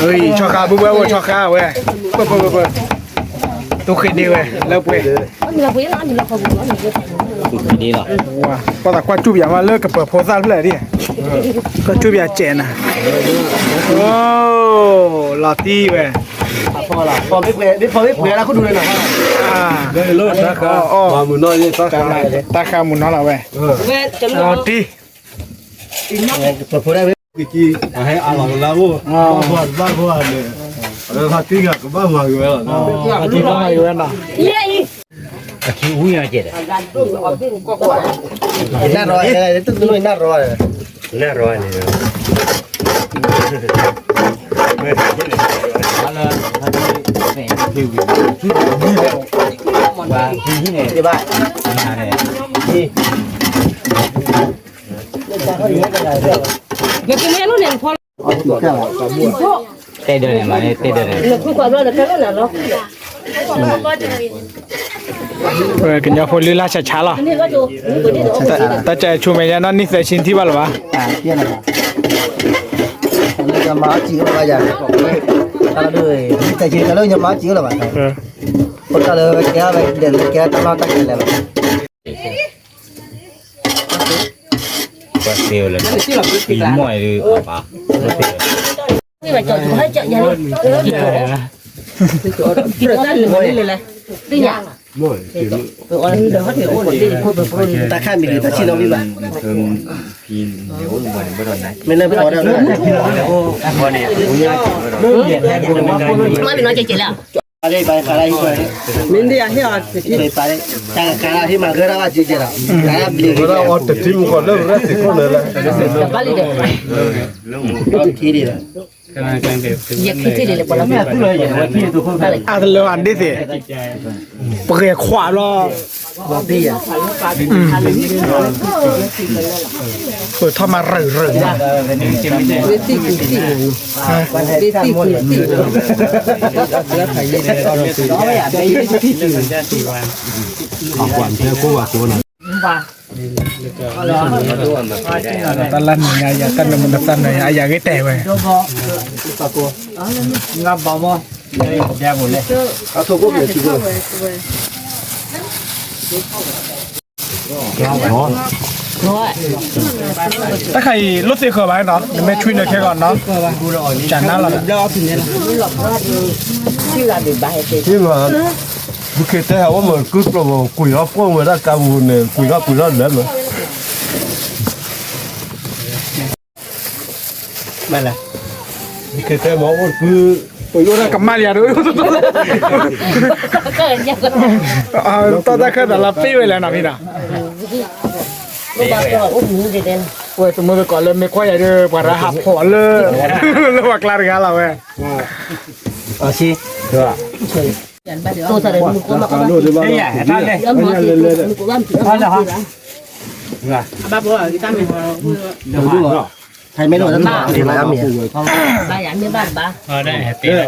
เฮ้ยชอคาบุ๊บเว้ยชอคาเว้ยเปิด ตัวเคยดีเว้ยเลิกเว้ย มีเราคุยแล้วมีเราคุยแล้วมีเรา ดีหรอ ว้าพอตะกว่าจูบอย่างว่าเลิกกับเปิดโพสต์เพื่อดิก็จูบอย่างเจนนะโอ้ลอตี้เว้ย พอละพอไม่เปลี่ยนแล้วเขาดูเลยหน่อย อ่า ได้เลิศนะครับมามือน้อยนี่ต้อง ตาขามุนน้องเราเว้ย แม่จำ ลอตี้ เปิดได้ไหม กี่ให้อาหลังแล้วบ้านเนี่ยแล้วถ้าตีกับบ้านมาอยู่แล้วนะ ที่บ้านอยู่นั่นน่ะ เย้อี คิวหุ้ยเจ็ด หน้าร้อยอะไรตึ้งตัวหน้าร้อย น่าร้อยนี่ ว่าที่ไหนที่บ้านที่เรื่องการเขาอยู่ที่ไหนเรื่อง เมื่อกี้แม่รู้เนี่ยพอ เตะเดินมาเนี่ยเตะเดิน เราคุยกันแล้วแต่แล้วเนาะ เออกันยาพลีลาช้าๆล่ะ นี่ก็ดูนี่ก็ดีเนาะ แต่ใจชูเมียนั่นนี่เสียชินที่บ้านหรอวะ เที่ยงอะไรแล้วก็มาจีก็มาอย่างเราด้วยแต่จริงๆแล้วยังมาจีก็แล้วบ้าง เออ คนก็เลยแก้ไปเดินแก้ตลอดตั้งแต่แล้ว ก็เซลเลยปีมวยหรือป่ะ นี่มาจอดให้จะยังกินนั่นเลยตีอย่าง น้อยกิน เดี๋ยวเขาถือโอ้ยดีพูดไปพูด ตาข้ามมีหรือตาชินเอาดีบ้าง เพิ่มกินเดี๋ยวมันไม่โดนนะ ไม่เลิกพอแล้วนะ พอเนี่ย ไม่เป็นน้อยใจแล้ว อะไรไปอะไรที่ไปมินดี้ที่อ่ะที่ไปจากการที่มาเกิดว่าจีเจอการบิน เราเอาแต่ทีมก่อนเริ่มแรกสิคนเลยละ แต่บ้านเลย ก็ที่ดีเลย อยากที่เลยพอแล้วแม่ เลยอย่างว่าที่ตัวคนอะไร อาจจะเลืออันนี้สิเปลี่ยนขวาล้อ ว่าพี่อ่ะ เปิดทอดมาเรื่อยๆนะ วันไหนที่การมดที่แล้วไทยนี่ก็เราซื้อไม่อยากไปที่อื่น ความเชื่อกูว่าตัวนั้น ตะลันเนี่ยอย่าตันมันตันเนี่ยอย่าให้แต่เว้ย งับบ่บ่แย่หมดเลย เอาถูกก็เปลี่ยนชีวิต ถ้าใครรถเสียเคยไหมเนาะไม่ช่วยหน่อยแค่ก่อนเนาะจานนั้นหรอ ที่ว่าบุคคลว่ามันคือเราคุยกับพวกมันได้การวุ่นเนี่ยคุยกับแล้วมั้ยไม่ละบุคคลบอกว่าคือ โอ้ยน่ากับมาเรียด้วย ก็ยังก็ อ่าตอนนั้นคือแต่ละปีไว้แล้วนะพี่นะ ไม่ได้ก็อุ้มมือเด่น เว้ยสมมติก่อนเลยไม่ค่อยอยากจะปะหับหัวเลยแล้วว่าคลาดกันเราเว้ย ชีเด้อ ตัวแต่มึงก็มาก็ โน่นเลยบ้าง ย้ำหัวสิมึงก็ว่าผิดแล้ว บ้าบัวที่ตั้งเป็น เดี๋ยวดูเหรอใครไม่รู้จะตายมาแล้วเมีย บ้านอย่างนี้บ้านบ้า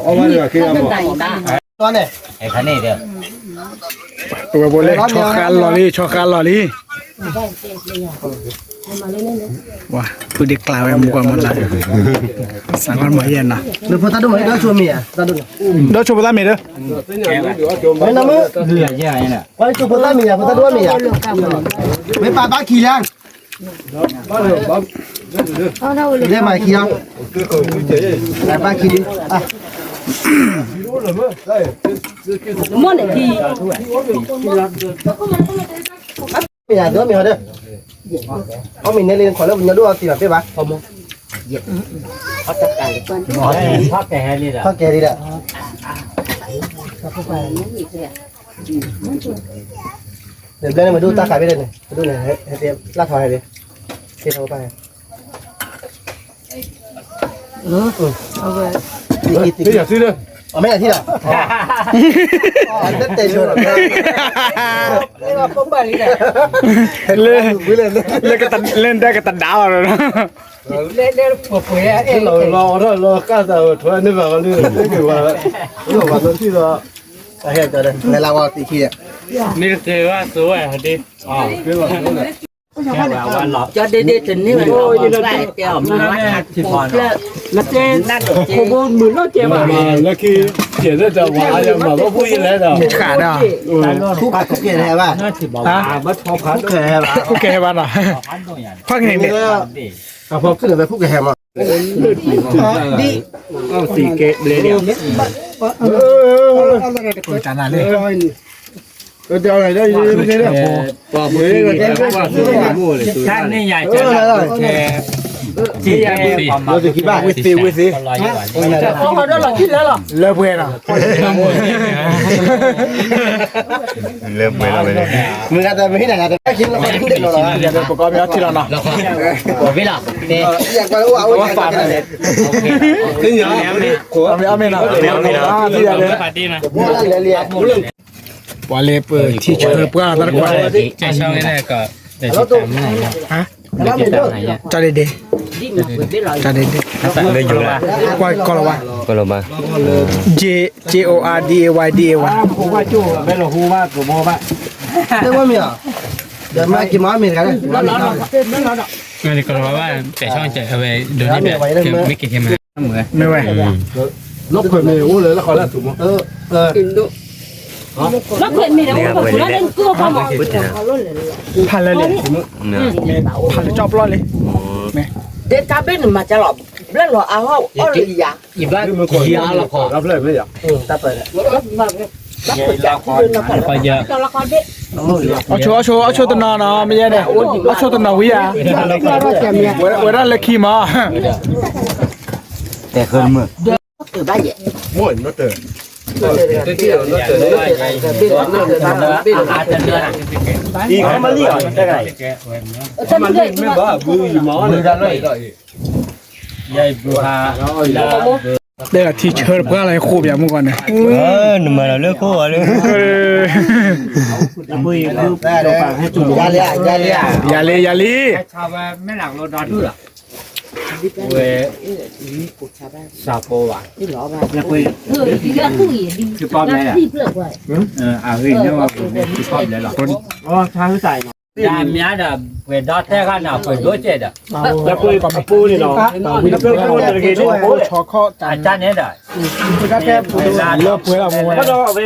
เอาไว้เลยคือเอา บ้านบ้าน ตอนเนี่ย ไอ้คันนี้เดียว ตัวโบเล่ชอคานลอรี่ชอคานลอรี่ว้าพูดเด็กกล่าวมุกมันละสั่งกันมาเย็นนะ เดี๋ยวพอตาดูไหมเดี๋ยวชวนเมียตาดู เดี๋ยวชมพูตามีเด้อ ไม่นะมึง เลือดเยอะเนี่ย วันชวนพอตาเมียพอตาดูเมียไม่ปาบ้าขี้ยังเรียกมาขี้ยังแต่บ้าขี้อ่ะ ม้วนเนี่ยที่ มีอะไรด้วยมีอะไรด้วยเอามีในเรียนขอแล้วมันจะดูเอาตีแบบได้ปะพอมั้ง ภาพแกนี่แหละ ข้าวแกดีแหละเดี๋ยวเดินมาดูตาขายไปเลยเนี่ยมาดูหน่อยให้เตรียมลากถอยเลยเตรียมเอาไปนี่อย่าซื้อเลย อ๋อไม่ใช่ที่หรออ๋อนั่นเตะชนหรอ เล่นก็ตันเล่นได้ก็ตันดาวเลยนะ เราก้าวตัวถอยนี่แบบนี้นี่คือว่านี่ว่าตอนที่เรา เฮ้ยเดี๋ยวในเราตีขี้อ่ะ นี่เจอว่าสวยดิ คือว่า แค่ว่าวันหลอก cho đi đi trình như vậy tiểu mà mắt thì còn là trên cô bố mượn nó chém à แล้วคือเขียนจะว่าอย่างแบบว่าพูดแล้วเนาะ ขาดอ่ะ ทุกทุกเกียร์แท้ป่ะ น่าสิบอกว่าบัดพอพัน ทุกเกียร์แท้ป่ะ โอเคบ้านอ่ะ พันตรงอย่าง พักไหนเนี่ย พอขึ้นไปทุกเกียร์แท้มา เอาสีเกตเลยเนี่ย จานอะไรเลย เดี๋ยวอะไรได้ไม่ใช่เนี่ย บอกมือเลยว่าซื้อหมูเลยท่านนี่ใหญ่จังแค่ที่ใหญ่ประมาณ เราจะคิดบ้างวิซีวิซี có đó là thích đó เลิกเพื่อนอ่ะ เริ่มไปแล้วเลย มึงอาจจะไม่ได้นะแต่คิดเราไม่ได้หรอก อย่าเป็นประกอบไม่เอาที่เราเนาะ บอกพี่หลับเด็ก อยากไปว่าเอาฝากเลย ขึ้นอย่างนี้ เอาไม่นะที่อย่าเลย ปาร์ตี้นะ พวกนั้นเรียน ว่าเลยเปิดที่เชิญเพื่อนตะกวา ใจช่องนี่ก็แต่ชุดตามไหนฮะชุดตามไหนอ่ะ จานเด็ด đi mà phải biết lời จานเด็ด เลยอยู่ละ กว่าก็ละวะ ก็ลงมา J O R D A Y D A Y ผมว่าจู่ไม่รู้ฮู้ว่าตัวโมว่า แต่ว่ามีอ่ะเดี๋ยวมากี่ม้ามีกัน nó đó ไม่ได้ก็รู้ว่าแต่ช่องจะเอาไปเดี๋ยวนี้แบบไม่กี่เทมเหมือน ไม่ไหวน กเคยมีอู้เลยแล้วเขาแล้วถูกมั้งnó quên mình đâu có nó lên cua không mà พันเลยเลยพันเลยจอบร้อนเลย để ta biết mà cha lọ rất là áo hậu ở gì vậy อีบ้านขี้อาละพอ รับเลยไม่อยากตาเปิด mà bắt phải trả nó phải พอเยอะ cho nó con biết เอาโชว์เอาโชว์ตัวนอนเนาะไม่ใช่เนี่ยเอาโชว์ตัวนาวิอ่ะเวลาเล็กขี้มา แต่คืนมือ từ ba vậy ม้วนนัตเตอร์ อีกเขามาเลี้ยงได้ไง sao mình đây mà มืออยู่หมอเลยกันเลย ยายบัว เด็กที่เชิญเพื่ออะไรคูบอย่างเมื่อก่อนเนี่ย หนุ่มเราเลือกคู่เลยบุย ได้เลยให้จุ่มยาเลี้ยอย่าลี ชาวบ้านไม่หลังรถนอนด้วยหรอเวซาโปวะ đi lọ ba แล้วคุย đi ra khu gì đi คือป้อมไหนอ่ะ đi được rồi เฮ้ยนี่ว่าคือป้อมไหนหรออ๋อทางใส่ยามนี้น่ะเวดอแต่กันน่ะเปิดด้วยเจ็ดอ่ะแล้วคุยกับปูนี่เนาะแล้วเพิ่งพูดตะกี้นี่ ชอข้อ อาจารย์เนี่ยได้ ก็แค่เลิกเพื่อเอาเงิน ก็ต้องเอาไป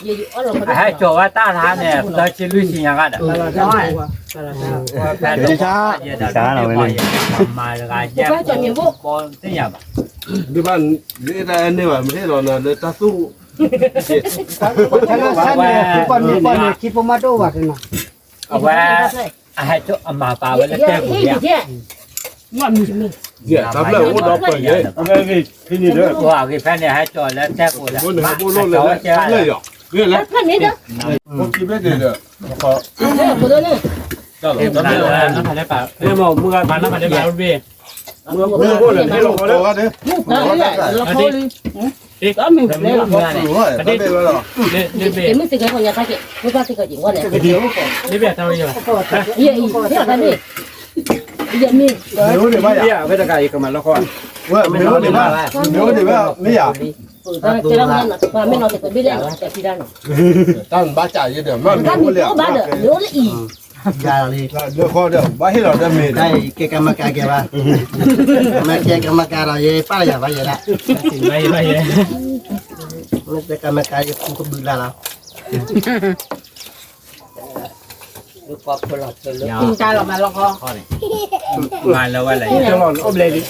gì ở rồi ให้โจว่าต้าทานเนี่ยเราชิลุยสิยังกันอ่ะ แต่ลูกช้าเราไปเลยมาแล้วก็แยกบอลที่อย่าง ที่บ้านนี่ได้นี่ว่าไม่ใช่หรอกนะเลยตาสู้ ฉันเนี่ยก่อนเนี่ยคิดผมมาดูว่ากันนะ เอาไว้ให้โจเอามาปาไว้แล้วแก้กูเนี่ย เนี่ยทำแล้วอู้ดอกเปิดเลยไม่มีที่นี่ด้วย ว่ากี่แฟนเนี่ยให้โจแล้วแก้กูแล้ว พูดหนึ่งพูดโลดเลยเลยเหรอเรื่องแล้ว cái này đó ผมคิดไม่ได้เลย của tôi nữa ก็เลยต้องน้ำพันได้ป่ะเรื่องมึงมันน้ำพันได้ป่ะรุ่นพี่ มึงพูดเลยที่ลงเขาเลยว่าเด้อ nó khô đi đó mình phải lấy รู้ว่าไม่ได้เลยหรอ cái mới cái con nhà ta kì mới ta cái chuyện qua này นี่แบบทำยังไง vậy thế là cái gì bây giờ mình รู้หรือไม่อยาก ไม่ตะไคร้กับมันแล้วก็ ว่าไม่รู้หรือว่ารู้หรือว่าไม่อยาก cái đó là và mình nói thì phải biết đấy là cái gì đó ตั้งบ้าจ่ายเดี๋ยวมัน cái รู้ mình เลย có bán được nếu là ý ยาเลยเดี๋ยวข้อเดี๋ยวบ้าให้เราได้เมย์ได้เกกรรมการแกบ้าแม่เกกรรมการเราเย่ป้าอย่าไปอย่าละ ไม่เลย แม่เกกรรมการยังคุ้มกับดูแลเรา chúng ta là mà lo kho มาแล้วว่าอะไร จะหล่อนอมเลยดิ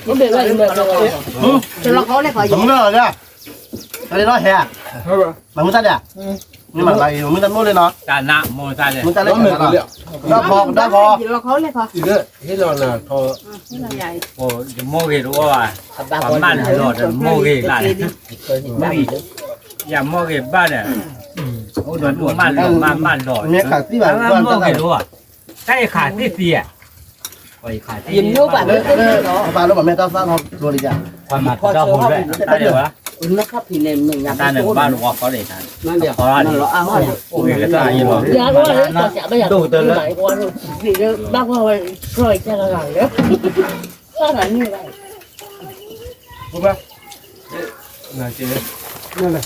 có bị vậy mà cho lo kho này khỏi สมมติเราเนี่ยตอนนี้เราแห่มันมึงตัดเนี่ยนี่มันอะไรมึงตัดนู้นเลยเนาะ ตาหน้าโมซาเลย มึงตัดเล็กเลยได้พอได้พอ lo kho này khỏi อีกเนี่ยที่เราน่ะพอ โอ้จะโมกีรู้ว่าความมันหลอดโมกีกันไม่อย่าโมกีบ้านเนี่ยโอ้โดนมันหลอดมันหลอด เนี่ยขาดที่แบบ ว่าโมกีรู้อ่ะใช่ขาดที่เสียโอ้ยขาดที่ dìm vô bạn nó cái đó ปลาแล้วแบบแม่ต้องสร้างเขาตัวดีจ้ะ ความมันเจ้าหุ่นด้วยตาเดี๋ยววะ nó khắp thì nền mình nhà ตาหนึ่งบ้านหลวงเขาเลยท่าน nó đều ขอร้าน nó áo này โอ้ยก็ตายอยู่หรอ dạ qua đấy còn sẽ bây giờ lại qua rồi vì nó bác qua rồi cho nó làm đấy nó là như vậy พูดป่ะน่าเจ๊นั่นแหละ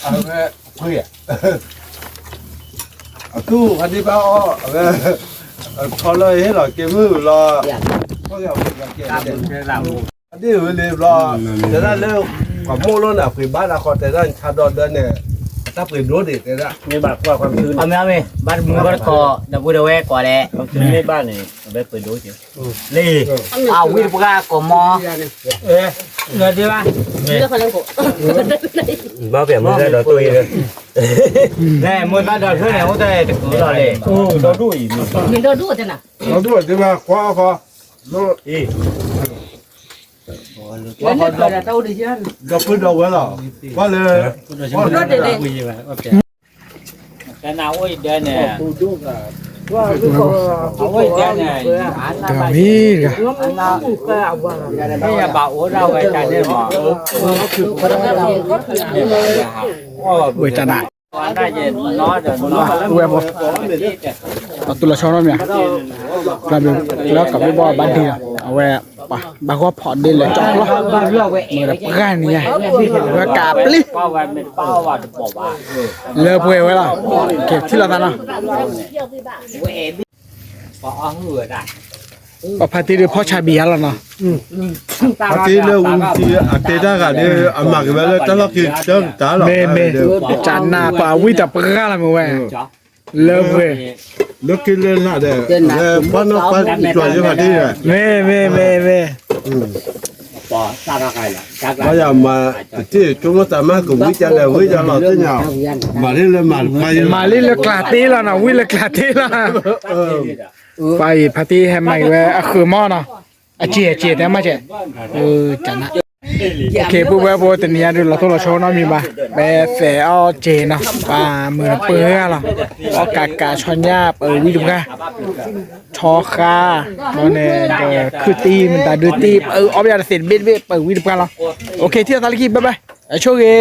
เอาแค่คุยอ่ะ tu hadi ba o có lời hết rồi cái mưa lo có hiểu cái đi về liền lo thế ra leo quả mua luôn là phải bán là còn thế ra chả đòn đơn này ta phải đốt để thế ra มีบัตรว่าความชื้นเอาไหมเอาไหมบ้านมือบ้านคอดับบูเดเวกว่าแหละความชื้นในบ้านนี่เอาไปเปิดดูสิลี่เอาวิลปกากมอเอ๊ะเงินดีป่ะ เรื่องคนเล่นกู bao vẻ mới ra đó tôi rồi nè mới bắt đầu thôi này không thể được cứ rồi để đó đuổi มีโดนดูจ้ะน่ะ nó đuổi thế mà quá khó nó đi แล้วเนี่ยเกิดอะไรเต้าดิฉัน gặp cái đầu ấy rồi quá lời quá lời cái nào ơi đây nè ôi đây nè Cả mi cả. bây giờ bảo uống rau cái chả nên mà Buổi trà đại. quán đây gì nó rồi nó Uwe bo. Tu la chọn nó làm việcแล้วกับบ่บ้านที่เอาไว้ป่ะบางก็พอดีเลยจอกแล้วมือละก้านนี่ไงว่ากาบลิ bao vào mình bao vào được bỏ vào เลิกเว้ยล่ะเก็บที่ละกันนะ bỏ hửa đại ปพาติหรือพ่อชาเบียแล้วเนาะ à tí nữa uống tí à tí ra cả đi à mặc cái này tao nó kia chấm tá lọ เมจานหน้าป่าวิตาปะก้าละมึงเว้ยเลิกเว้ย nó kia lên lại để phát nó phát chuẩn cho cả đi này เม bỏ ra ra cái là chắc bây giờ mà tí chúng nó tạm mát cùng với cha là với cha lọ thế nào mà đi lên mà quay มาลิเลกลาตีแล้วนะวิเลกลาตีแล้วไปพาตีให้ใหม่เว้ยคือหม้อเนาะเจี๋ยแต่มาเจี๋ยจันนะโอเคปุ๊บเว้ยปุ๊บแต่เนี่ยดูเราต้องเราโชว์น้องมีบ่แบเสเอาเจเนาะป่ามือเปื้อหรอเอากาชอนยาบวิจุกะชอคาโมเน่คือตีมันตาดูตีเอาไปเอาเสร็จเบ็ดวิจุกะหรอโอเคที่เราตะกี้บ๊ายบายโชคดี